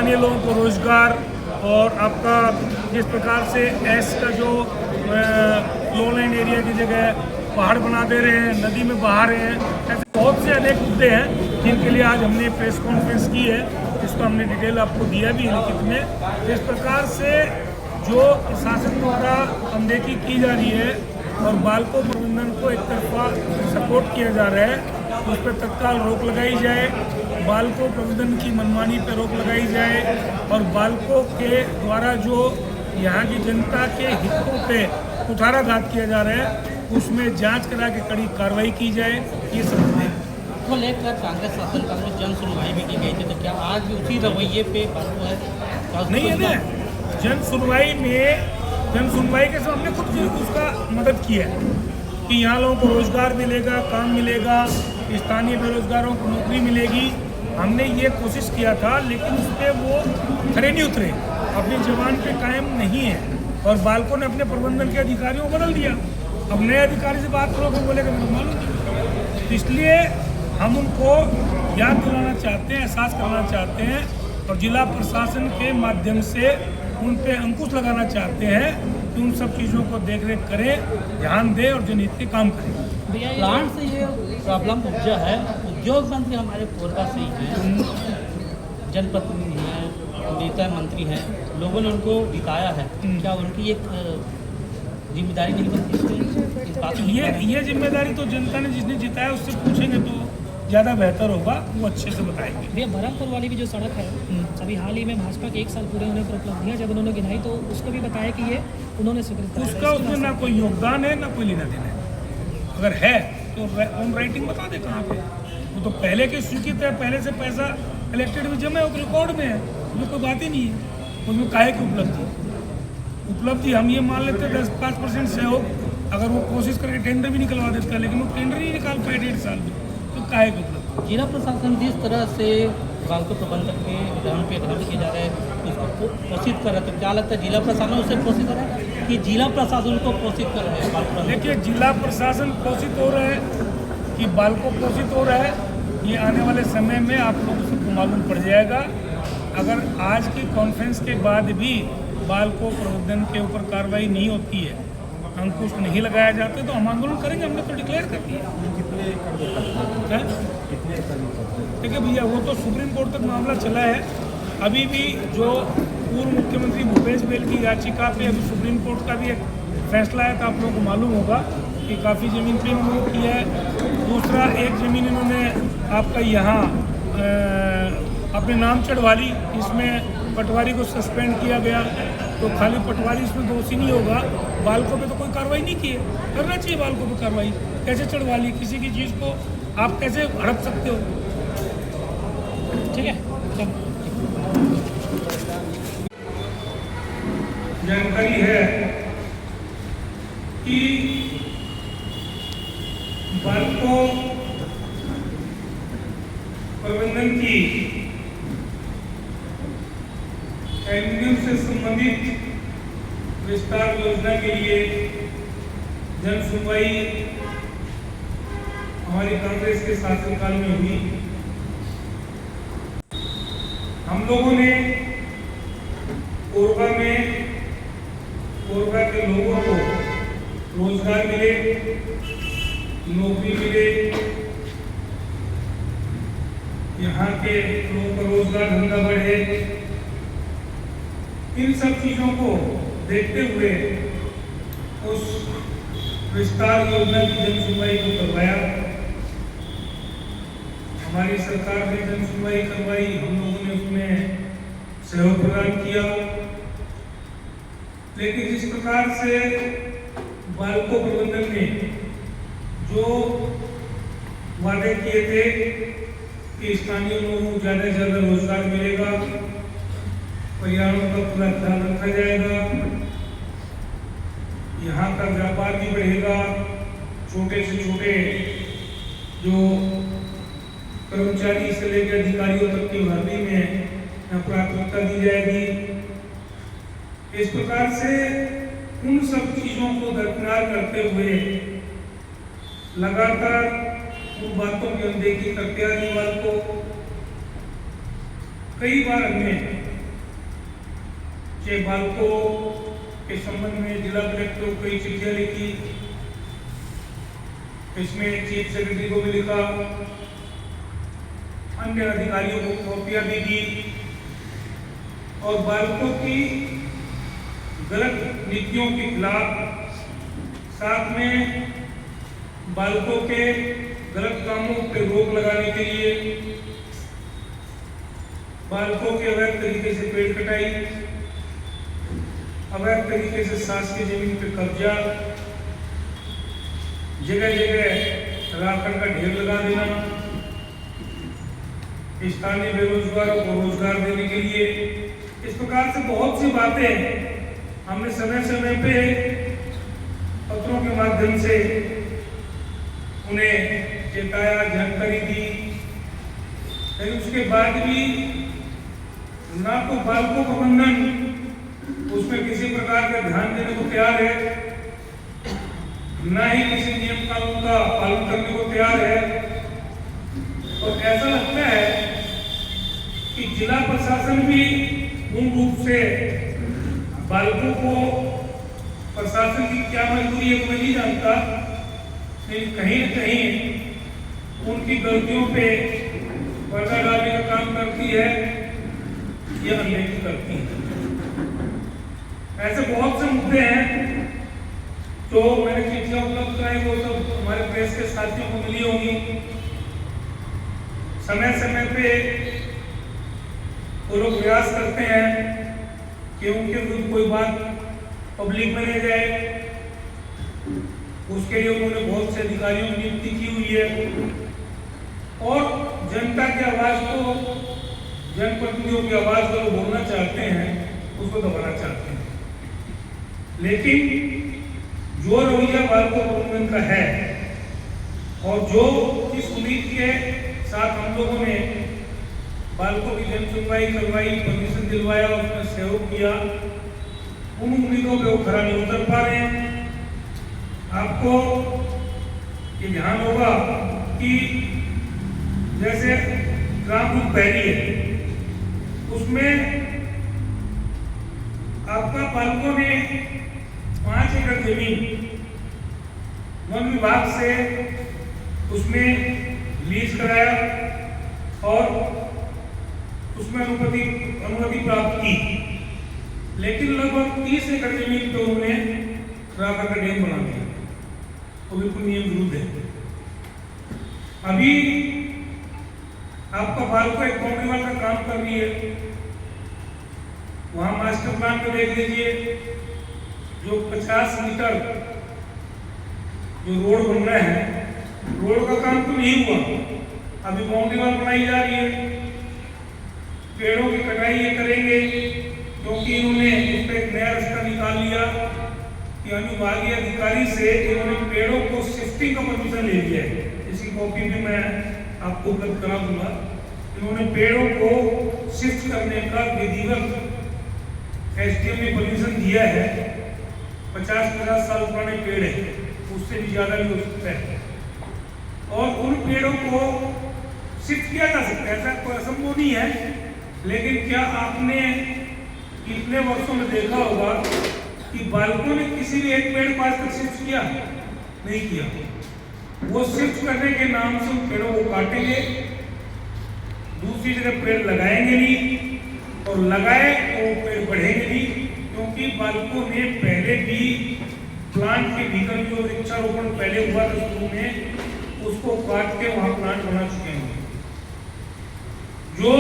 स्थानीय लोगों को रोजगार और आपका जिस प्रकार से ऐस का जो लो लाइन एरिया की जगह पहाड़ बना दे रहे हैं, नदी में बहा रहे हैं, ऐसे बहुत से अनेक मुद्दे हैं जिनके लिए आज हमने प्रेस कॉन्फ्रेंस की है, जिसको हमने डिटेल आपको दिया भी है लिखित में। जिस प्रकार से जो प्रशासन द्वारा अनदेखी की जा रही है और बाल्को प्रबंधन को एक तरफा सपोर्ट किया जा रहा है, उस पर तत्काल रोक लगाई जाए, बाल्को प्रबंधन की मनमानी पर रोक लगाई जाए और बाल्को के द्वारा जो यहाँ की जनता के हितों पे कुठाराघात किया जा रहा है उसमें जांच करा के कड़ी कार्रवाई की जाए, ये सब मुद्दे को लेकर कांग्रेस शासन कांग्रेस जन सुनवाई भी की गई थी, तो क्या आज भी उसी रवैये पे बाल्को है? नहीं है ना, जन सुनवाई के समय हमने खुद उसका मदद किया है कि यहाँ लोगों को रोजगार मिलेगा, काम मिलेगा, स्थानीय बेरोजगारों को नौकरी मिलेगी। हमने ये कोशिश किया था, लेकिन उस पर वो खड़े नहीं उतरे, अपनी जबान पे कायम नहीं है और बाल्को ने अपने प्रबंधन के अधिकारियों को बदल दिया। अब नए अधिकारी से बात करो तो बोलेगा मेरे को मालूम नहीं। तो इसलिए हम उनको याद दिलाना चाहते हैं, एहसास कराना चाहते हैं और जिला प्रशासन के माध्यम से उन पे अंकुश लगाना चाहते हैं कि उन सब चीज़ों को देख रेख करें, ध्यान दें और जनहित के काम करें। प्लांट से ये प्रॉब्लम उपजा है, उद्योग मंत्री हमारे कोरबा से ही हैं, जनप्रतिनिधि हैं, नेता मंत्री हैं, लोगों ने उनको जिताया है, क्या उनकी एक जिम्मेदारी नहीं बनती? ये जिम्मेदारी तो जनता ने जिसने जिताया उससे पूछेंगे तो ज़्यादा बेहतर होगा, वो अच्छे से बताएंगे। भैया बहरमपुर वाली भी जो सड़क है, अभी हाल ही में भाजपा के 1 साल पूरे होने पर उपलब्धियाँ जब उन्होंने गिनाई तो उसको भी बताया कि ये उन्होंने स्वीकृत किया। उसका उसमें ना कोई योगदान है ना कोई लेना देना है। अगर है तो ऑन राइटिंग बता दे कहाँ पे। वो तो पहले के स्वीकृत है, पहले से पैसा कलेक्टेड में जमा है, वो रिकॉर्ड में है, उसमें कोई बात ही नहीं है। उसमें काहे की उपलब्धि हम ये मान लेते 10-5% सहयोग, अगर वो कोशिश करके टेंडर भी निकलवा देता है, लेकिन वो टेंडर ही निकाल पाए 1.5 साल में, तो काहे की उपलब्धि। जिला प्रशासन जिस तरह से बाल्को प्रबंधन के विधान पे ध्यान किया जा रहा है, उसको पोषित कर रहा है, तो क्या लगता है जिला प्रशासन उसे पोषित कर रहा है कि जिला प्रशासन को पोषित कर रहा है बाल्को? देखिए, जिला प्रशासन पोषित हो रहा है कि बाल्को पोषित हो रहा है, ये आने वाले समय में आप लोगों सबको मालूम पड़ जाएगा। अगर आज की कॉन्फ्रेंस के बाद भी बाल्को प्रबंधन के ऊपर कार्रवाई नहीं होती है, अंकुश नहीं लगाया जाता तो हम आंदोलन करेंगे। हमने तो डिक्लेयर कर दिया। देखिए भैया, वो तो सुप्रीम कोर्ट तक मामला चला है। अभी भी जो पूर्व मुख्यमंत्री भूपेश बघेल की याचिका पे अभी सुप्रीम कोर्ट का भी एक फैसला है, तो आप लोगों को मालूम होगा कि काफ़ी ज़मीन पे उन्होंने किया है। दूसरा, एक ज़मीन इन्होंने आपका यहाँ अपने नाम चढ़वा ली, इसमें पटवारी को सस्पेंड किया गया, तो खाली पटवारी इसमें दोषी नहीं होगा। बाल्को पे तो कोई कार्रवाई नहीं की है, करना चाहिए बाल्को पे कार्रवाई। कैसे चढ़वा ली किसी की चीज़ को, आप कैसे हड़प सकते हो? ठीक है, जानकारी है कि बाल्को प्रबंधन की एल्यूमिनियम से संबंधित विस्तार योजना के लिए जन सुनवाई हमारी कांग्रेस के शासनकाल में हुई। हम लोगों ने कोरबा के लोगों को रोजगार मिले, नौकरी मिले, यहाँ के लोगों का रोजगार धंधा बढ़े, इन सब चीजों को देखते हुए उस विस्तार योजना की जन सुनवाई को करवाया। हमारी सरकार ने जन सुनवाई करवाई, हम लोगों ने उसमें सहयोग प्रदान किया। लेकिन जिस प्रकार से बाल्को प्रबंधन ने जो वादे किए थे कि स्थानीय लोगों को ज़्यादा से ज़्यादा रोजगार मिलेगा, पर्यावरण का पूरा ध्यान रखा जाएगा, यहाँ का व्यापार भी बढ़ेगा, छोटे से छोटे जो कर्मचारी से लेकर अधिकारियों तक की भर्ती में प्राथमिकता दी जाएगी। इस प्रकार से उन सब चीजों को दरकिनार करते हुए लगातार उन बातों की अनदेखी करते आने वालों को कई बार हमने के बालकों के संबंध में जिला कलेक्टर को कई चिट्ठियां लिखी, इसमें चीफ सेक्रेटरी को भी लिखा, अन्य अधिकारियों को कॉपियां भी दी और बालकों की गलत नीतियों के खिलाफ, साथ में बालकों के गलत कामों पर रोक लगाने के लिए, बालकों के अवैध तरीके से पेड़ कटाई, अवैध तरीके से शासकीय जमीन पर कब्जा, जगह जगह राखड़ का ढेर लगा देना, स्थानीय बेरोजगारों को रोजगार देने के लिए, इस प्रकार से बहुत सी बातें हमने समय समय पे पत्रों के माध्यम से उन्हें चेताया, जानकारी दी, लेकिन उसके बाद भी ना तो बालकों प्रबंधन उसमें किसी प्रकार का ध्यान देने को तैयार है, ना ही किसी नियम कानून का पालन करने को तैयार है। और ऐसा लगता है कि जिला प्रशासन भी पूर्ण रूप से बालकों को, प्रशासन की क्या मजबूरी है मैं नहीं जानता, लेकिन कहीं न कहीं उनकी गलतियों पे पर्दा डालने का काम करती है या अनदेखी करती है। ऐसे बहुत से मुद्दे हैं जो मैंने चिट्ठियां उपलब्ध कराई, वो सब हमारे प्रेस के साथियों को मिली होंगी। समय समय पे वो लोग प्रयास करते हैं कि उनके विरुद्ध कोई बात पब्लिक में ले जाए, उसके लिए उन्होंने बहुत से अधिकारियों की नियुक्ति की हुई है और जनता की आवाज को, जनप्रतिनिधियों की आवाज को बोलना चाहते हैं, उसको दबाना चाहते हैं। लेकिन जो रवैया बालकों प्रबंधन का है और जो इस उम्मीद के साथ हम लोगों ने बालकों की जन सुनवाई करवाई, परमिशन दिलवाया, उसमें सहयोग किया, उन उम्मीदों पे वो खरा नहीं उतर पा रहे हैं। आपको ये ध्यान होगा कि जैसे ग्राम पहली है, उसमें आपका बालकों ने 5 एकड़ जमीन वन विभाग से उसमें लीज कराया और उसमें अनुमति प्राप्त की, लेकिन लगभग 30 एकड़ जमीन पे उन्होंने राखा का डैम बना दिया, वो बिल्कुल नियम विरुद्ध है। अभी आपका बालको एक बाउंड्री वाल का काम कर रही है, वहां मास्टर प्लान को देख लीजिए, जो 50 मीटर जो रोड बन रहा है, रोड का काम तो नहीं हुआ, अभी बाउंड्री वाल बनाई जा रही है। पेड़ों की कटाई ये करेंगे क्योंकि इन्होंने उस पर एक नया रास्ता निकाल लिया कि अनुविभागीय अधिकारी से इन्होंने पेड़ों को शिफ्टिंग का परमिशन ले लिया है। इसकी कॉपी भी मैं आपको उपलब्ध करा दूंगा। इन्होंने पेड़ों को शिफ्ट करने का विधिवत एसडीएम ने परमिशन दिया है। 50-50 साल पुराने पेड़ है, उससे भी ज्यादा भी हो सकता है, और उन पेड़ों को शिफ्ट किया जा सकता है, ऐसा कोई असंभव नहीं है। लेकिन क्या आपने इतने वर्षों में देखा होगा कि बालकों ने किसी भी एक पेड़ पास तक शिफ्ट किया? नहीं किया। वो शिफ्ट करने के नाम से उन पेड़ों को काटेंगे, दूसरी जगह पेड़ लगाएंगे नहीं, और लगाए तो पेड़ बढ़ेंगे नहीं, क्योंकि बालकों ने पहले भी प्लांट के भीतर जो वृक्षारोपण पहले हुआ था शुरू में, उसको काट के वहां प्लांट बना चुके हैं। जो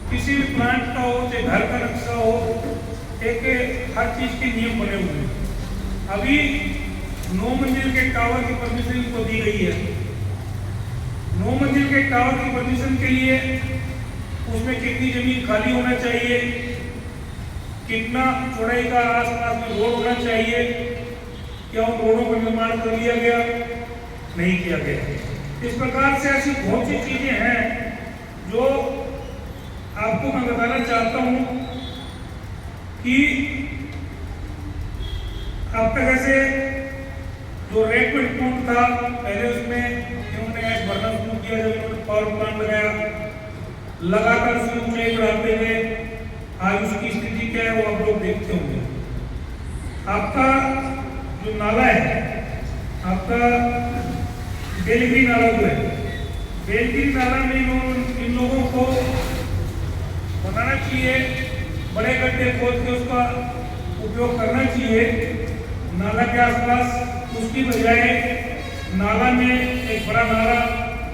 किसी भी प्लांट का हो, चाहे घर का नक्शा हो, एक हर चीज के नियम बने हुए हैं। अभी 9 मंजिल के टावर की परमिशन को दी गई है। 9 मंजिल के टावर की परमिशन के लिए उसमें कितनी जमीन खाली होना चाहिए, कितना चौड़ाई का आसपास में रोड होना चाहिए, क्या उन रोडों का निर्माण कर लिया गया? नहीं किया गया। इस प्रकार से ऐसी बहुत सी चीजें हैं जो आपको मैं बताना चाहता हूं कि अब तक ऐसे जो रेट रिपोर्ट था, पहले उसमें इन्होंने गैस भरना शुरू किया, जब इन्होंने पावर प्लांट लगाया, लगातार उसमें ऊंचाई बढ़ाते हुए आज उसकी स्थिति क्या है वो आप लोग देखते होंगे। आपका जो नाला है, आपका बेलगिरी नाला जो है, बेलगिरी नाला में इन लोगों को बनाना चाहिए, बड़े गड्ढे खोद के उसका उपयोग करना चाहिए नाला के आसपास। उसकी बजाय नाला में एक बड़ा नाला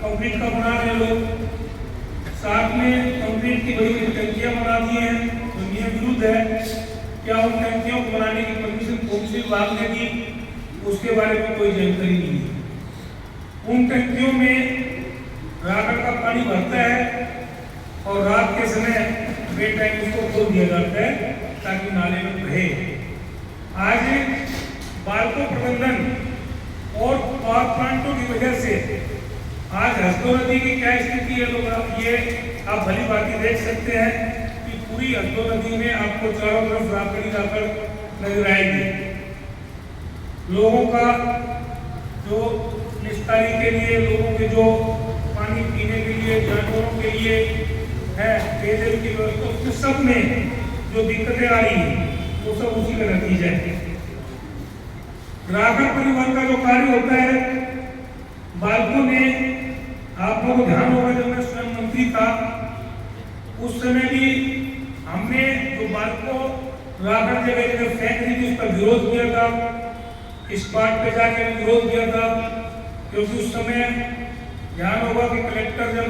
कंक्रीट का बना रहे लोग, साथ में कंक्रीट की बड़ी बड़ी टंकियां बना दी हैं जो नियम विरुद्ध है। क्या उन टंकियों को बनाने की परमिशन कौन सी विभाग ने दी, उसके बारे में कोई जानकारी नहीं है। उन टंकियों में राखड़ का पानी भरता है और रात के समय बे टाइम उसको खोल दिया जाता है ताकि नाले में रहे। आज बालको प्रबंधन और पावर प्लांटों की वजह से आज हसदो नदी की क्या स्थिति है, लोग ये आप भली बात देख सकते हैं कि पूरी हसदो नदी में आपको चारों तरफ राखड़ी राखड़ नजर आएगी। लोगों का जो निस्तारी के लिए, लोगों के जो पानी पीने के लिए, जानवरों के लिए है, पेयजल की व्यवस्था, उसमें सब में जो दिक्कतें आ रही है वो सब उसी का नतीजा है। राखड़ परिवहन का जो कार्य होता है, बालको ने, आप लोगों को ध्यान होगा जब मैं स्वयं मंत्री था उस समय भी हमने जो बालको राखड़ जगह जगह फेंक दी थी उसका विरोध किया था। इस बात पे जाके विरोध किया था क्योंकि उस समय ध्यान होगा कि कलेक्टर जब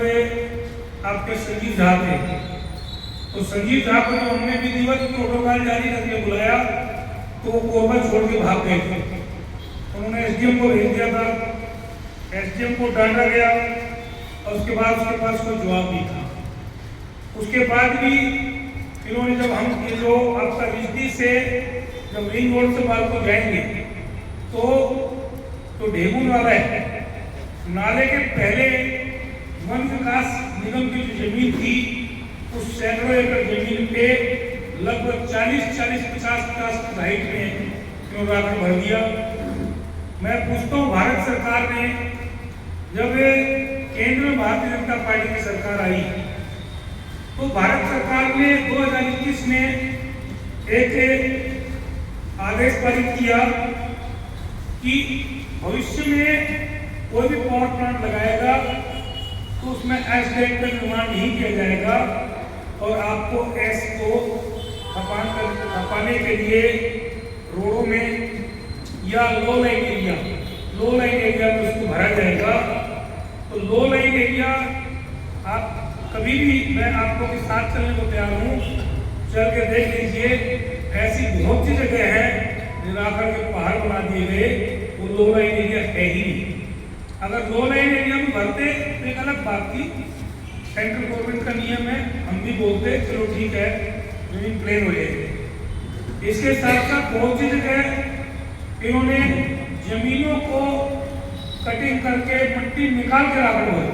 आपके संजीव झा थे, तो संजीव झा को जब हमने विधिवत प्रोटोकॉल जारी करके बुलाया तो वो कोरबा छोड़ के भाग गए थे। उन्होंने एसडीएम को भेज दिया था, एसडीएम को डांटा गया और उसके बाद उसके पास कोई जवाब नहीं था। उसके बाद भी इन्होंने जब हम ये जो आपका रिश्ती से जब रिंग रोड से बालको जाएंगे तो ढेगू नाला है, नाले के पहले वन विकास निगम की जो जमीन थी उस सैकड़ों एकड़ जमीन पे लगभग 40-50 हाइट में राखड़ भर दिया। मैं पूछता हूँ, भारत सरकार ने जब केंद्र में भारतीय जनता पार्टी की सरकार आई तो भारत सरकार ने 2021 में एक आदेश पारित किया कि भविष्य में कोई भी पावर प्लांट लगाएगा तो उसमें एस डेक का निर्माण नहीं किया जाएगा और आपको एस को खपाने के लिए रोडों में या लो लाइन एरिया में उसको भरा जाएगा। तो लो लाइन एरिया आप कभी भी, मैं आपको के साथ चलने को तैयार हूँ, चल के देख लीजिए, ऐसी बहुत सी जगह है राखड़ के पहाड़ बना दिए गए, वो लो लाइन एरिया है ही नहीं। अगर लो लाइन एरिया में भरते तो एक अलग बात थी, सेंट्रल गवर्नमेंट का नियम है, हम भी बोलते चलो ठीक है जमीन प्लेन हो जाएगी। इसके साथ साथ बहुत सी जगह इन्होंने जमीनों को कटिंग करके मिट्टी निकाल के राखड़ भरी।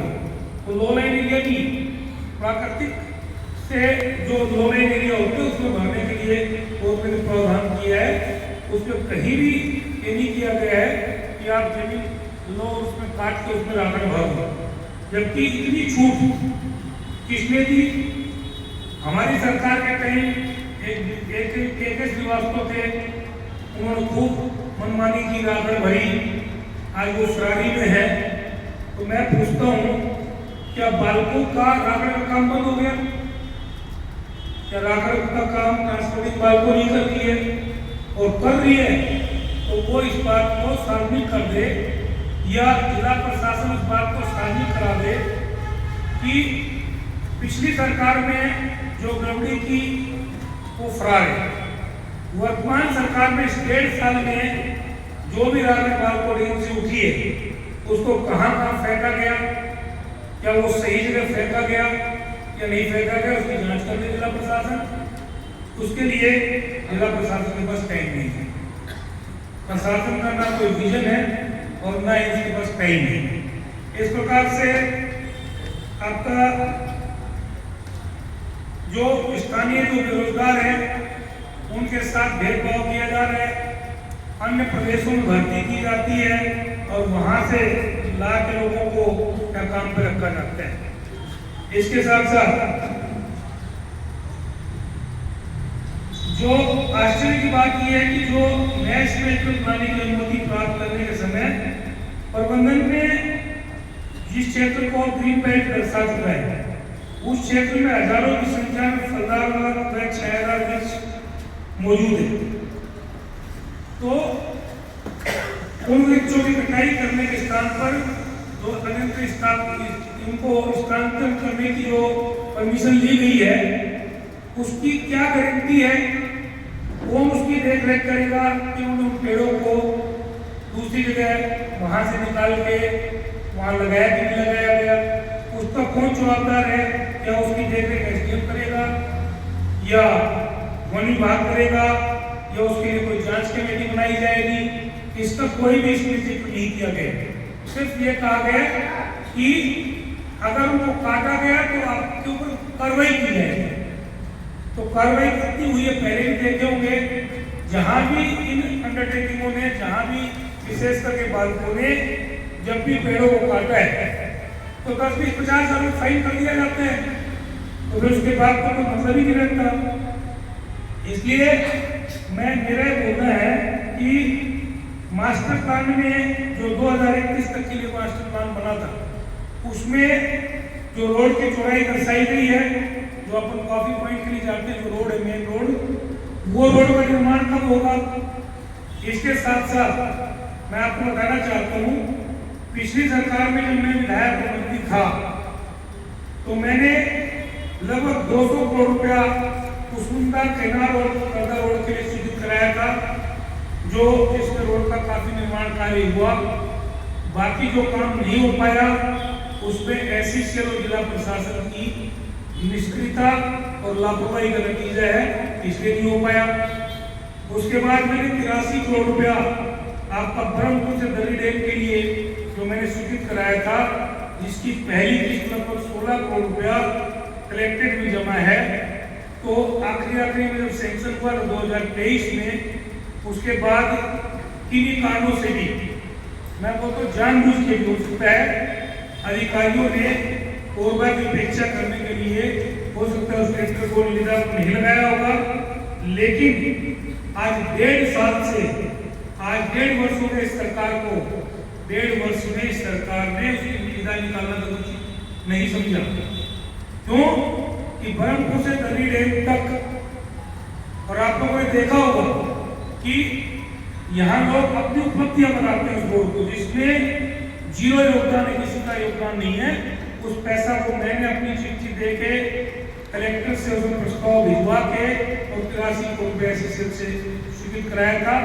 तो लो लाइन एरिया की प्राकृतिक से जो लो लाइन एरिया होते हैं उसमें भरने के लिए गवर्नमेंट ने प्रावधान किया है। उसमें कहीं भी ये नहीं किया गया है कि आप जमीन लो उसमें काट के उसमें राखड़ भर दो। जबकि इतनी छूट किसने दी? हमारी सरकार के कहीं एक श्रीवास्तव थे, उन्होंने खूब मनमानी की राखड़ भरी, आज वो फरारी में है। तो मैं पूछता हूँ, क्या बालको का राखड़ का काम बंद हो गया? क्या राखड़ का काम ट्रांसपोर्टिंग बालको नहीं कर रही है और कर रही है तो वो इस बात को सार्वजनिक कर दे या जिला प्रशासन इस बात को सार्वजनिक करा दे कि पिछली सरकार में जो गड़बड़ी की वो फरार है। वर्तमान सरकार में इस 1.5 साल में जो भी राखड़ बालको डैम से उठी है उसको कहाँ फेंका गया, क्या वो सही जगह फेंका गया या नहीं फेंका गया, उसकी जांच कर दे जिला प्रशासन। उसके लिए जिला प्रशासन के पास टाइम नहीं है, प्रशासन का ना कोई विजन है और ना इसके पास टाइम है। इस प्रकार से आपका जो स्थानीय जो बेरोजगार हैं उनके साथ भेदभाव किया जा रहा है, अन्य प्रदेशों में भर्ती की जाती है और वहां से ला के लोगों को क्या काम पर रखा जाता है। इसके साथ साथ जो आश्चर्य की बात यह है कि जो नया स्पेक्ट्रम बनाने की अनुमति प्राप्त करने के समय प्रबंधन ने जिस क्षेत्र को ग्रीन बेल्ट दर्शा चुका है, उस क्षेत्र में हजारों की संख्या में फलदार व 6000 वृक्ष मौजूद है। तो उन वृक्षों की कटाई करने के स्थान पर जो इनको स्थानांतरण करने की जो परमिशन ली गई है, उसकी क्या गारंटी है? कौन उसकी देख रेख करेगा कि उन पेड़ों को दूसरी जगह वहां से निकाल के वहां लगाया कि नहीं लगाया गया? उसका कौन जवाबदार है? क्या उसकी देख रेख एसडीएम करेगा या वन विभाग करेगा या उसके लिए कोई जांच कमेटी बनाई जाएगी? इसका कोई भी इसमें जिक्र नहीं किया गया। सिर्फ ये कहा गया कि अगर उनको काटा गया तो आपके ऊपर कार्रवाई की जाएगी। तो कार्रवाई कितनी हुई है पहले भी देखे होंगे। जहां भी इन अंडरटेकिंगों ने, जहां भी विशेष करके बालकों ने जब भी पेड़ों को काटा है तो 10-20-50 हजार फाइन कर दिया जाते हैं। तो फिर उसके बाद तो कोई मतलब ही नहीं रहता। इसलिए मेरा बोलना है कि मास्टर प्लान में जो 2031 तक के लिए मास्टर प्लान बना था, उसमें जो रोड की चौड़ाई दर्शाई गई है, जो अपन कॉफी पॉइंट के लिए जाते हैं, जो रोड है मेन रोड, वो रोड का निर्माण कब होगा? इसके साथ साथ मैं आपको बताना चाहता हूँ, पिछली सरकार में जब मैं विधायक मंत्री था तो मैंने लगभग 200 करोड़ रुपया कुसमुंडा कैनाल और कर्दा रोड के लिए स्वीकृत कराया था, जो इसमें रोड का काफी निर्माण कार्य हुआ। बाकी जो काम नहीं हो पाया उसमें एससीसीएल और जिला प्रशासन की निष्क्रियता और लापरवाही का नतीजा है, इसलिए नहीं हो पाया। उसके बाद मैंने 83 करोड़ रुपया आपका ब्रह्मपुर से दर्री डैम के लिए जो मैंने स्वीकृत कराया था, जिसकी पहली किस्त लगभग 16 करोड़ रुपया कलेक्टेड में जमा है। तो आखिरी में जब सैंक्शन हुआ 2023 में, उसके बाद किन्हीं कारणों से भी, मैं बोलता हूँ जानबूझ के भी हो सकता है, अधिकारियों ने कोरबा की उपेक्षा करने के लिए हो सकता है उस ट्रैक्टर को निविदा नहीं लगाया होगा। लेकिन आज 1.5 साल से, आज 1.5 वर्ष हो गए इस सरकार को, 1.5 वर्ष में इस सरकार ने उसकी निविदा निकालना तो कुछ नहीं समझा। क्यों कि ब्रह्मपुर से दर्री डैम तक, और आप लोगों ने देखा होगा कि यहाँ लोग अपनी उपलब्धियां बनाते हैं उस रोड को, जिसमें जीरो योगदान है, किसी का योगदान नहीं है। उस पैसा को मैंने अपनी चिट्ठी दे के कलेक्टर से उसमें प्रस्ताव भिजवा के और 83 करोड़ रुपए से स्वीकृत कराया था।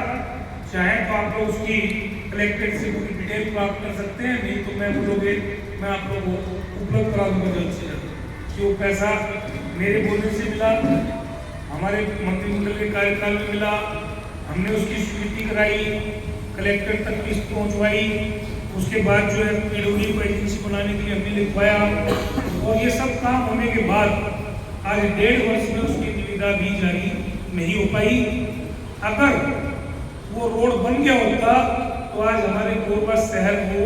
चाहे तो आप लोग उसकी कलेक्टर से पूरी डिटेल प्राप्त कर सकते हैं, नहीं तो मैं बोलोगे मैं आप लोगों को उपलब्ध करा दूंगा जल्द से जल्द कि वो पैसा मेरे बोलने से मिला, हमारे मंत्रिमंडल के कार्यकाल में मिला, हमने उसकी स्वीकृति कराई, कलेक्टर तक किस्त पहुंचवाई, उसके बाद जो है पीडब्ल्यूडी को एजेंसी बनाने के लिए हमने लिखवाया, और ये सब काम होने के बाद आज 1.5 वर्ष में उसकी निविदा भी जारी नहीं हो पाई। अगर वो रोड बन गया होता तो आज हमारे कोरबा शहर को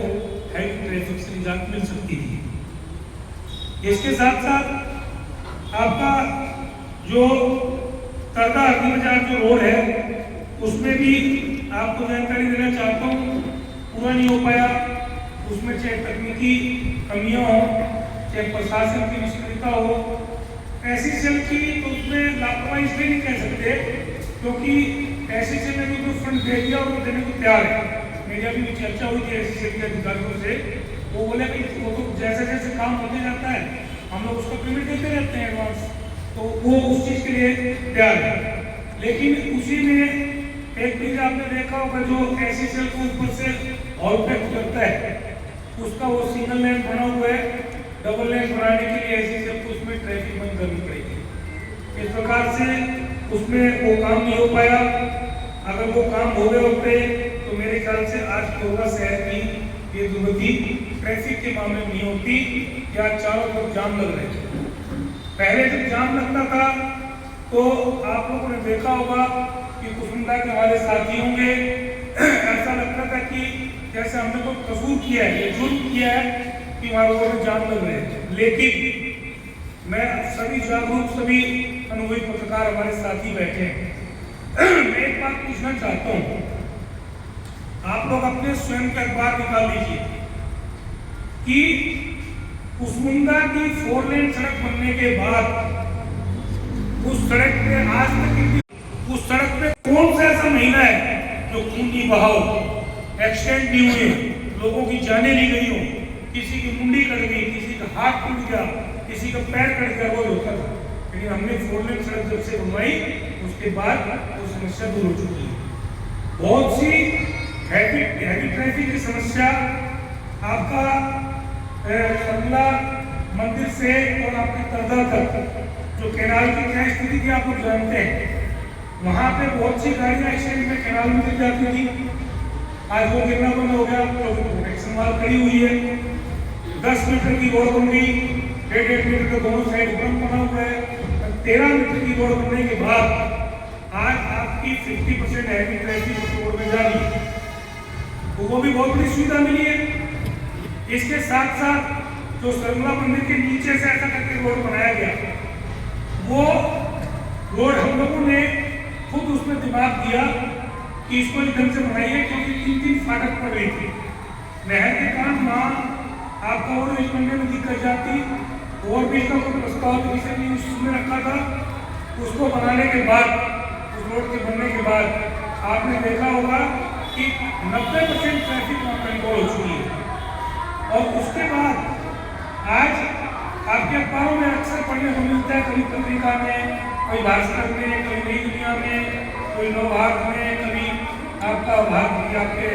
हेल्थ ट्रैफिक से निजात मिल सकती थी। इसके साथ साथ आपका जो कर्दा हरदी बाजार जो रोड है, उसमें भी आपको जानकारी देना चाहता हूँ, पूरा नहीं हो पाया। उसमें चाहे तकनीकी कमियां हो, चाहे प्रशासन की निष्क्रियता हो, एससीसीएल की तो उसमें लापरवाही इसलिए नहीं कह सकते क्योंकि एससीसीएल ने भी फंड दे दिया और वो देने को तैयार है। मेरी अभी भी चर्चा हुई थी एससीसीएल के अधिकारियों से, वो बोले कि वो तो जैसे जैसे काम होते जाता है हम लोग उसको पेमेंट देते रहते हैं एडवांस, तो वो उस चीज़ के लिए तैयार है। लेकिन उसी में एक चीज आपने देखा होगा, जो एससीसीएल को ऊपर से हॉल पे करता है, उसका वो सिंगल लेन बना हुआ है, डबल लेन बनाने के लिए एससीसीएल को उसमें ट्रैफिक बंद करनी पड़ेगी। इस प्रकार से उसमें वो काम नहीं हो पाया। अगर वो काम हो गए होते तो मेरे ख्याल से आज कोरबा शहर की ये दुर्गति ट्रैफिक के मामले में नहीं होती, क्या चारों तरफ जाम लग रहे थे। पहले जब जाम लगता था तो आप लोगों ने देखा होगा कि कुसुमदा के हमारे साथी होंगे, ऐसा लगता था कि जैसे हमने कोई कसूर किया है, जुर्म किया है कि हमारे रोड में जाम लग रहे हैं। लेकिन मैं सभी जागरूक, सभी अनुभवी पत्रकार पत्रकार हमारे साथी बैठे हैं, मैं एक बात पूछना चाहता हूँ। आप लोग अपने स्वयं का अखबार निकाल लीजिए कि कुसमुंडा की 4 लेन सड़क बनने के बाद उस सड़क पे आज तक उस सड़क पे कौन सा ऐसा महीना है जो खून नहीं बहा हो, एक्सीडेंट नहीं हुए, लोगों की जानें नहीं गई हो, किसी की मुंडी कट गई, किसी का हाथ टूट गया, किसी का पैर कट गया, वो होता था। लेकिन हमने 4 लेन सड़क जब से बनवाई उसके बाद वो समस्या दूर हो चुकी है। बहुत सी हैवी ट्रैफिक की समस्या आपका सरला मंदिर से और आपके तरदा तक जो कैनाल की क्या स्थिति थी आप लोग जानते हैं। वहाँ पे बहुत सी गाड़ियाँ एक्सीडेंट में कैनाल में गिर जाती थी। आज वो गिरना बंद हो गया, प्रोटेक्शन वाल खड़ी हुई है। 10 मीटर की रोड बन गई, 1.5 मीटर के दोनों साइड बंद बना हुआ है। 13 मीटर की रोड बनने के बाद आज आपकी 50% हैवी ट्रैफिक रोड में जा रही है, तो वो भी बहुत बड़ी सुविधा मिली है। इसके साथ साथ जो सरला मंदिर के नीचे से ऐसा करके रोड बनाया गया, वो रोड हम लोगों ने खुद उसमें दिमाग दिया कि इसको इस ढंग से बनाइए, क्योंकि 3 फाटक पड़ रही थी नहर के कारण। वहाँ आपका और इस बनने में दिक्कत जाती, और भी इसका कोई प्रस्ताव किसी ने उसमें रखा था। उसको बनाने के बाद, उस रोड के बनने के बाद आपने देखा होगा कि 90% ट्रैफिक वहाँ कंट्रोल हो चुकी है। और उसके बाद आज आपके अखबारों में अक्सर पढ़ने को मिलता है, कभी पत्रिका में, कभी भास्कर में, कभी नई दुनिया में, कोई नवभारत में, कभी आपका भारत आपके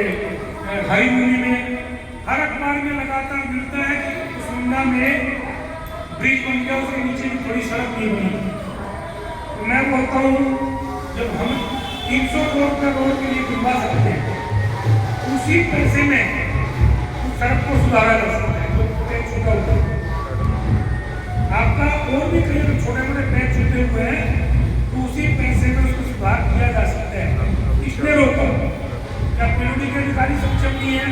हाई मूवी में, हर अखबार में लगातार मिलता है कि कुसमुंडा में ब्रिज बन गया, उसके नीचे की थोड़ी सड़क नहीं बनी। तो मैं बोलता हूँ, जब हम 300 करोड़ का रोड के लिए बनवा सकते हैं, उसी पैसे में उस सड़क को सुधारा जा सकता है जो पैर छूटा हुआ है। आपका और भी कई छोटे मोटे पैर छूटे हुए हैं, तो उसी पैसे में उसको सुधार किया जा सकता है। इसलिए रोका क्या पीडब्ल्यूडी के अधिकारी सक्षम नहीं है,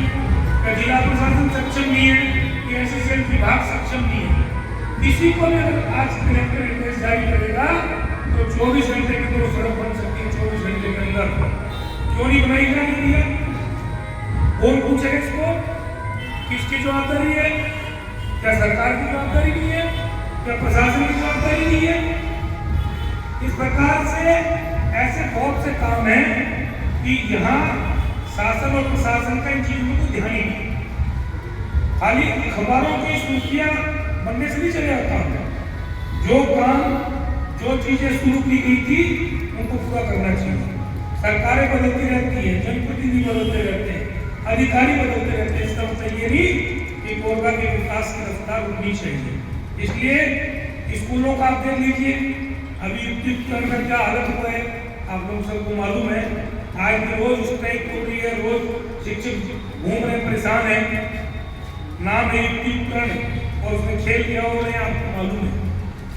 क्या जिला प्रशासन सक्षम नहीं है, कि एसएसएल विभाग सक्षम नहीं है। किसी को भी अगर आज कलेक्टर निर्देश जारी करेगा तो 24 घंटे की तो सड़क बन सकती है, 24 घंटे के अंदर। क्यों नहीं बनाई जा रही है? कौन पूछेगा इसको? किसकी जवाबदारी है? क्या सरकार की जवाबदारी नहीं है? क्या प्रशासन की जवाबदारी नहीं है? इस प्रकार से ऐसे बहुत से काम हैं कि यहाँ शासन और प्रशासन का इन चीजों को ध्यान ही नहीं। खाली खबरों की सुर्खियां बनने से नहीं चले आता है। जो काम, जो चीजें शुरू की गई थी उनको पूरा करना चाहिए। सरकारें बदलती रहती है, जनप्रतिनिधि बदलते रहते हैं, अधिकारी बदलते रहते हैं। इसका मतलब ये नहीं कि कोरबा के विकास की रफ्तार रुकनी चाहिए। इसलिए स्कूलों का आप देख लीजिए, अभी युक्तिकरण का क्या हालत हुआ है आप लोग सबको मालूम है। आज भी रोज स्ट्राइक हो रही है, रोज शिक्षक घूम रहे परेशान है, नाम है युक्तिकरण और उसमें खेल क्या हो रहे हैं आपको मालूम है।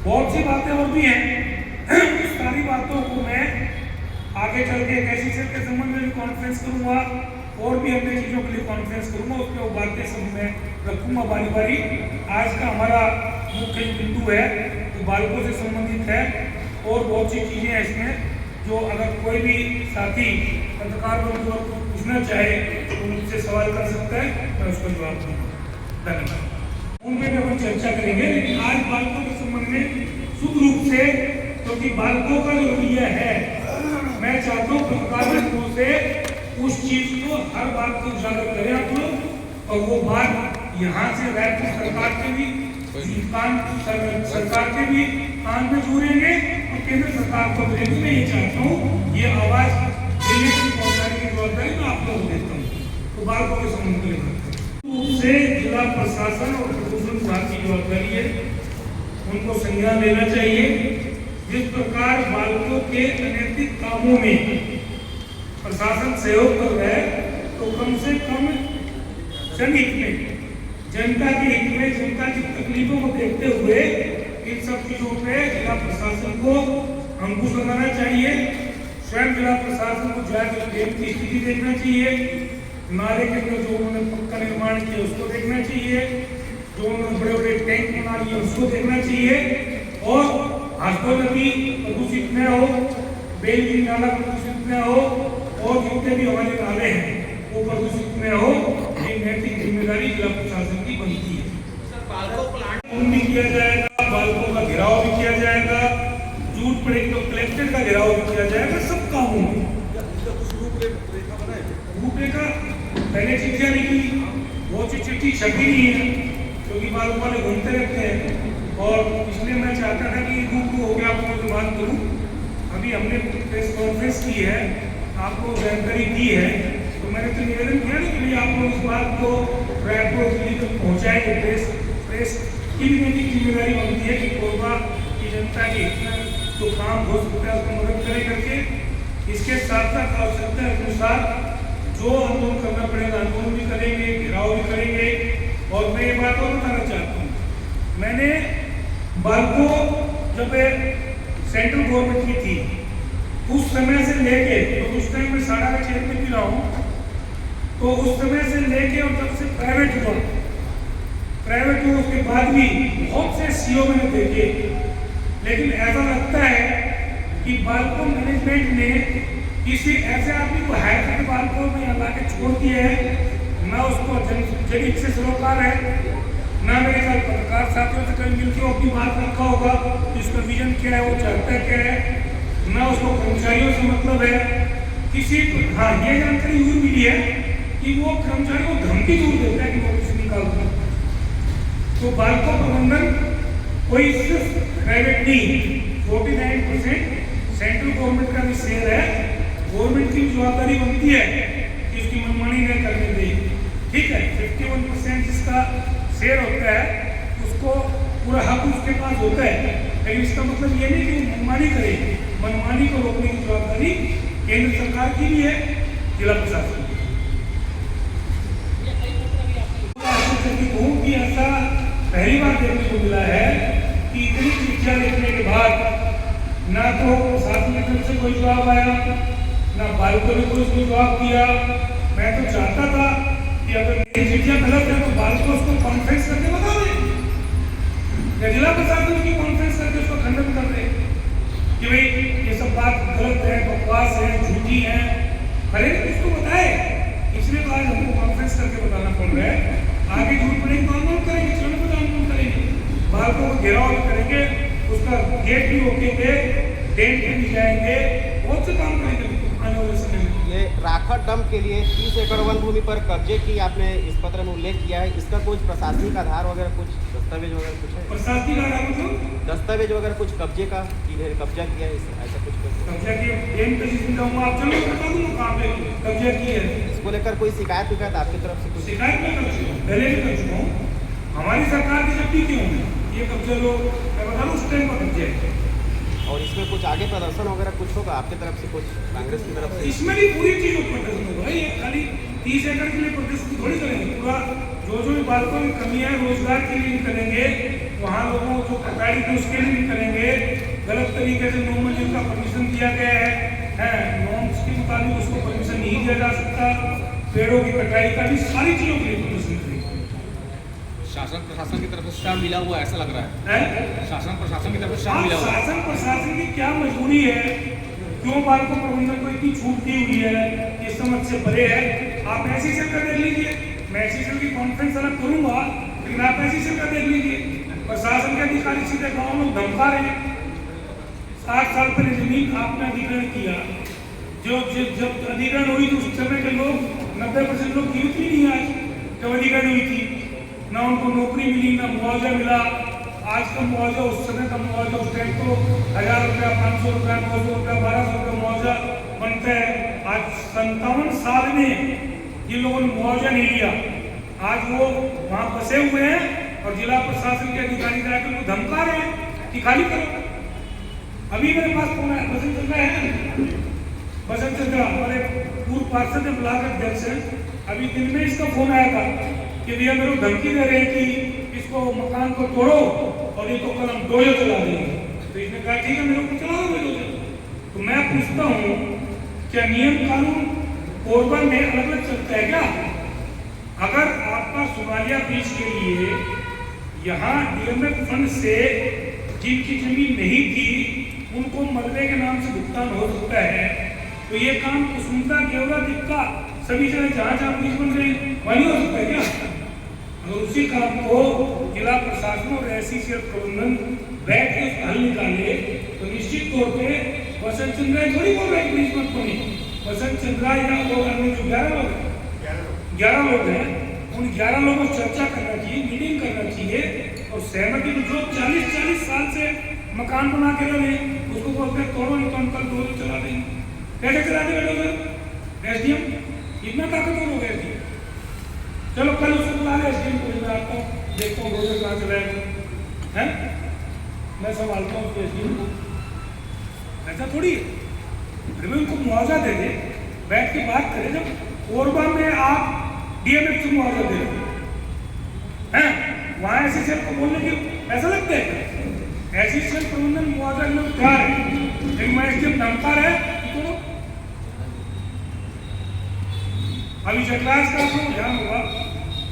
बहुत सी बातें और भी हैं, उस सारी बातों को मैं आगे चल के कैसी सेल के संबंध में भी कॉन्फ्रेंस करूँगा और भी अन्य चीज़ों के लिए कॉन्फ्रेंस करूँगा, उसमें वो बातें सब मैं रखूँगा बारी बारी। आज का हमारा मुख्य बिंदु है तो बालकों से संबंधित है, और बहुत सी चीज़ें हैं इसमें जो अगर कोई भी साथी पत्रकार बंधु को पूछना चाहे तो मुझसे सवाल कर सकता है, मैं उसका जवाब दूँगा। धन्यवाद। उनमें भी हम चर्चा करेंगे, लेकिन आज बालकों के संबंध में शुद्ध रूप से, क्योंकि बालकों का जो रवैया है, मैं चाहता हूँ पत्रकार बंधुओं से उस चीज को हर बात को उजागर करें आप लोग, और वो बात यहाँ से राज्य सरकार के भी सरकार के भी कान में जुड़ेंगे और केंद्र सरकार को मिलेगी। मैं ये चाहता हूँ ये आवाज दिल्ली की पहुँचाने की जवाबदारी मैं आप लोग देता हूँ। तो बालकों के संबंध में से जिला प्रशासन और प्रशासन विभाग की जवाबदारी है, उनको संज्ञान लेना चाहिए। जिस प्रकार बालकों के अनैतिक कामों में प्रशासन सहयोग कर रहा है, तो कम से कम जनहित में, जनता के हित में, जनता की तकलीफों को देखते हुए इन सब चीजों पे जिला प्रशासन को अंकुश लगाना चाहिए। स्वयं जिला प्रशासन को जाकर डैम की स्थिति देखना चाहिए, नाले के अंदर जो उन्होंने पक्का निर्माण किया उसको देखना चाहिए, जो उन्होंने बड़े बड़े टैंक बना लिए उसको देखना चाहिए, और भास्को नदी प्रदूषित न हो, बेलगिरी नाला प्रदूषित न हो और जितने भी हमारे नाले हैं वो प्रदूषित न हो, ये नैतिक जिम्मेदारी जिला प्रशासन की बनती है। भी किया जाएगा, बालकों का घेराव भी किया जाएगा, जूट पड़ेगी तो कलेक्टर का घेराव भी किया जाएगा, सब कामों में रूपरेखा पहले चिट्ठियां लिखी, वो चिट्ठी छपी नहीं है क्योंकि बालकों वाले घूमते रहते हैं और इसलिए मैं चाहता था कि रूप हो गया आपको जो बात करूँ। अभी हमने प्रेस कॉन्फ्रेंस की है, आपको जानकारी दी है, तो मैंने तो निवेदन किया ना कि आप लोग इस बात को रायपुर दिल्ली तक पहुँचाएंगे। प्रेस की भी मेरी जिम्मेदारी बनती है कि कोरबा की जनता के इतना जो काम हो सकता है उसको मदद करें करके। इसके साथ साथ आवश्यकता के अनुसार जो आंदोलन करना पड़ेगा आंदोलन भी करेंगे, घेराव भी करेंगे। और मैं ये बात और बताना चाहता हूँ, मैंने बालको जब सेंट्रल गवर्नमेंट की थी उस समय से लेके, तो उस टाइम में साड़ा का चेयरमैन भी रहा हूँ, तो उस समय से लेके और जब से प्राइवेट हुआ उसके बाद भी बहुत से सीओ मैंने देखे, लेकिन ऐसा लगता है कि बालको मैनेजमेंट ने किसी ऐसे आदमी को हायर करके बालको में ला के छोड़ दिया है, ना उसको जनित से सरोकार है, ना मेरे ख्याल पत्रकार साथियों से कभी मिलकर अपनी बात रखा होगा कि उसका विजन क्या है, वो चाहता क्या है, ना उसको कर्मचारियों से मतलब है किसी। हाँ, ये जानकारी जरूर मिली है कि वो कर्मचारियों को धमकी जरूर देता है कि वो किसी निकाल दो। तो बालको प्रबंधन कोई सिर्फ प्राइवेट नहीं, 49% सेंट्रल गवर्नमेंट का भी शेयर है। गवर्नमेंट की जवाबदारी बनती है कि उसकी मनमानी न करने दे, ठीक है। 51% जिसका शेयर होता है उसको पूरा हक उसके पास होता है, लेकिन इसका मतलब ये नहीं कि वो मनमानी करे। मनमानी को रोकने की जवाबदारी केंद्र सरकार की भी है, जिला प्रशासन की। ऐसा पहली बार देखने को मिला है कि इतनी चिट्ठियां लिखने के बाद ना तो प्रशासन की तरफ से कोई जवाब आया, ना बालको ने कोई जवाब दिया। मैं तो चाहता था कि अगर मेरी चिट्ठियां गलत है तो बालको उसको कॉन्फ्रेंस करके बता दे, या जिला प्रशासन की कॉन्फ्रेंस करके उसको खंडन कर दे कि भाई ये सब बात गलत है, बकवास है, झूठी है, अरे उसको बताए। इसलिए तो आज हमको कॉन्फ्रेंस करके बताना पड़ रहा है। आगे झूठ पड़ेगी तो आंदोलन करेंगे, चलो तो आंदोलन करेंगे, बालको को घेराव भी करेंगे, उसका गेट भी रोकेंगे, डेंट भी जाएंगे, बहुत से काम करेंगे आने वाले समय में। ये राखड़ डैम के लिए 30 एकड़ वन भूमि पर कब्जे की आपने इस पत्र में उल्लेख किया है, इसका कुछ प्रशासनिक आधार वगैरह, कुछ दस्तावेज वगैरह कुछ है? प्रशासनिक आधार मतलब दस्तावेज वगैरह कुछ कब्जे का कब्जा किया है, ऐसा कुछ कब्जा किया? आप चलो बता दूँ कहाँ पे कब्जा किया है। इसको लेकर कोई शिकायत आपकी तरफ से? कुछ शिकायत नहीं कर चुका, पहले भी कर चुका हूँ। हमारी सरकार की जब भी क्यों ये कब्जा लोग मैं बता दूँ उस टाइम का कब्जा है। और इसमें कुछ आगे प्रदर्शन वगैरह कुछ होगा आपकी तरफ से, कुछ कांग्रेस की तरफ से? इसमें भी पूरी चीज प्रदर्शन होगा, ये खाली 30 एकड़ के लिए प्रदर्शन थोड़ी करेंगे। पूरा जो भी बालकों की कमी है रोजगार के लिए भी करेंगे, वहाँ लोगों को कटाई थी उसके लिए भी करेंगे। गलत तरीके से नो मंजिल का परमिशन दिया गया है, नॉर्म्स के मुताबिक उसको परमिशन नहीं दिया जा सकता। पेड़ों की कटाई का भी सारी चीजों के लिए प्रदर्शन करेंगे। शासन प्रशासन की तरफ से श्राप मिला हुआ ऐसा लग रहा है, शासन प्रशासन की तरफ से श्राप हाँ, मिला हुआ है। शासन प्रशासन की क्या मजबूरी है, क्यों बालको प्रबंधन को इतनी छूट दी हुई है, ये समझ से परे है। आप ऐसी चलकर देख लीजिए, मैं ऐसी चल की कॉन्फ्रेंस अलग करूंगा, लेकिन आप ऐसी चलकर देख लीजिए, प्रशासन के अधिकारी सीधे गाँव में धमका रहे हैं। 60 साल पहले जमीन आपने अधिग्रहण किया, जब अधिग्रहण हुई तो उस समय के लोग 90% लोग जीवित भी नहीं आज जब अधिग्रहण हुई थी, ना उनको नौकरी मिली, ना मुआवजा मिला। आज का मुआवजा उस समय का मुआवजा उस टाइम तो 1000 रुपया, 500 रुपया, 900 रुपया, 1200 रुपया मुआवजा बनता है। आज 57 साल में जिन लोगों ने मुआवजा नहीं लिया, आज वो वहाँ फंसे हुए हैं और जिला प्रशासन के अधिकारी जाकर उनको धमका रहे हैं कि खाली करो। अभी मेरे पास फोन आया, बसंत चंद्रा है, बसंत चंद्रा हमारे पूर्व पार्षद ब्लॉक अध्यक्ष हैं, अभी दिन में इसका फोन आया था कि भैया मेरे को धमकी दे रहे हैं कि इसको मकान को तोड़ो और ये तो कल हम डोजो चला देंगे। तो इसने कहा ठीक है मेरे को चला दो डोजो। तो मैं पूछता हूँ क्या नियम कानून कोरबा में अलग अलग चलता है क्या? अगर आपका सुमालिया बीच के लिए यहाँ डीएमएफ फंड से जिनकी जमीन नहीं थी उनको मलबे के नाम से भुगतान हो सकता है। तो ये काम कुसुमता केवला दिक्का सभी जगह जहाँ जहाँ पुलिस बन रही वही हो सकता है क्या? अगर उसी काम को जिला प्रशासन और ऐसी प्रबंधन बैठ के हल निकाले तो निश्चित तौर पे बसंत चंद्र राय थोड़ी बोल रहे हैं पुलिस मत को नहीं, बसंत चंद्र राय या और अन्य जो 11 लोग हैं उन 11 लोगों को चर्चा करना चाहिए, मीटिंग करना चाहिए और सहमति में जो 40 साल से मकान बना के रहे उसको बोलते हैं तोड़ो नहीं तो हम कल दो चला देंगे। कैसे चला देगा लोग? एसडीएम इतना ताकतवर हो गया थी। चलो कल उसको बुला ले एसडीएम को, मैं आता हूँ देखता हूँ रोज कहाँ चलाएगा है, मैं संभालता हूँ एसडीएम को। ऐसा थोड़ी है, अरे मैं उनको मुआवजा दे दे, बैठ के बात करें। जब कोरबा में आप डीएमएफ से मुआवजा दे रहे हैं वहाँ एसएसएल को बोलने की ऐसा लगता है एसएसएल प्रबंधन मुआवजा में तैयार है, लेकिन मैं एसडीएम धमका रहा है तो अभी जटराज का आपको ध्यान होगा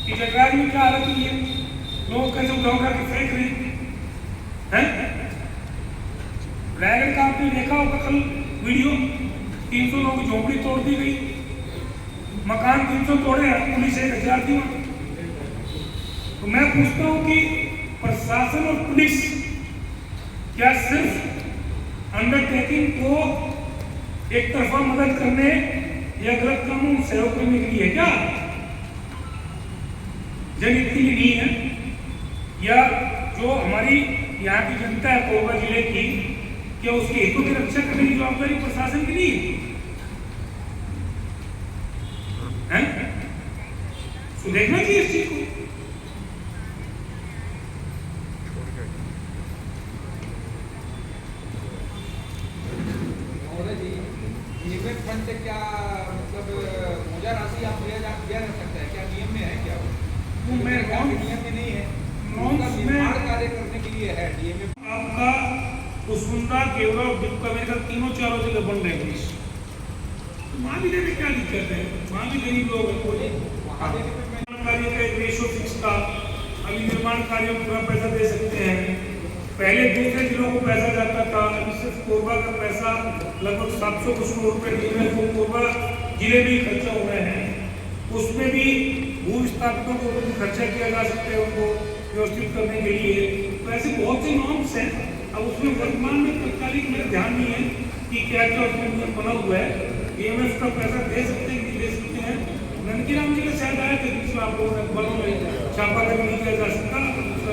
कि जटराज में क्या हालत हुई है, लोग कैसे उठा के फेंक रहे हैं। रायगढ़ का आपने देखा होगा कल वीडियो, 300 लोगों की झोपड़ी तोड़ दी गई, मकान 300 तोड़े हैं, पुलिस 1000 थी वहां। तो मैं पूछता हूं कि प्रशासन और पुलिस क्या सिर्फ अंडरटेकिंग को एक तरफा मदद करने या गलत कानून सहयोग करने के लिए क्या जनहित के लिए नहीं है? या जो हमारी यहाँ की जनता है कोरबा जिले की, क्या उसके हितों की रक्षा करने की जवाबदारी प्रशासन की नहीं है? तो देखना चाहिए इस चीज को। फंड से क्या मतलब पूजा राशि आप दिया जा सकता है क्या? नियम में है क्या? नियम में नहीं है, निर्माण कार्य करने के लिए है डीएमए। आपका कुसुमता केवल का तीनों चारों जगह बन रहे हैं, वहाँ भी देने क्या दिक्कत है? वहाँ भी गरीब लोग कार्य का एक रेशो फिक्स था, अभी निर्माण कार्यों में पूरा पैसा दे सकते हैं। पहले दूसरे जिलों को पैसा जाता था, अभी सिर्फ कोरबा का पैसा लगभग 700 कुछ रुपये डीएमएफ को कोरबा जिले में ही खर्चा हो रहे हैं। उसमें भी भू विस्थापितों को खर्चा किया जा सकता है उनको व्यवस्थित करने के लिए। तो ऐसे बहुत से नॉर्म्स हैं। अब उसमें वर्तमान में तत्कालिक मेरा ध्यान नहीं है कि क्या क्या उसमें नियम बना हुआ है। डीएमएफ का पैसा दे सकते हैं कि दे सकते हैं। नंदकीराम जी का शायद आया था बीच में, आप लोगों ने छापा नहीं किया जा सकता, दूसरा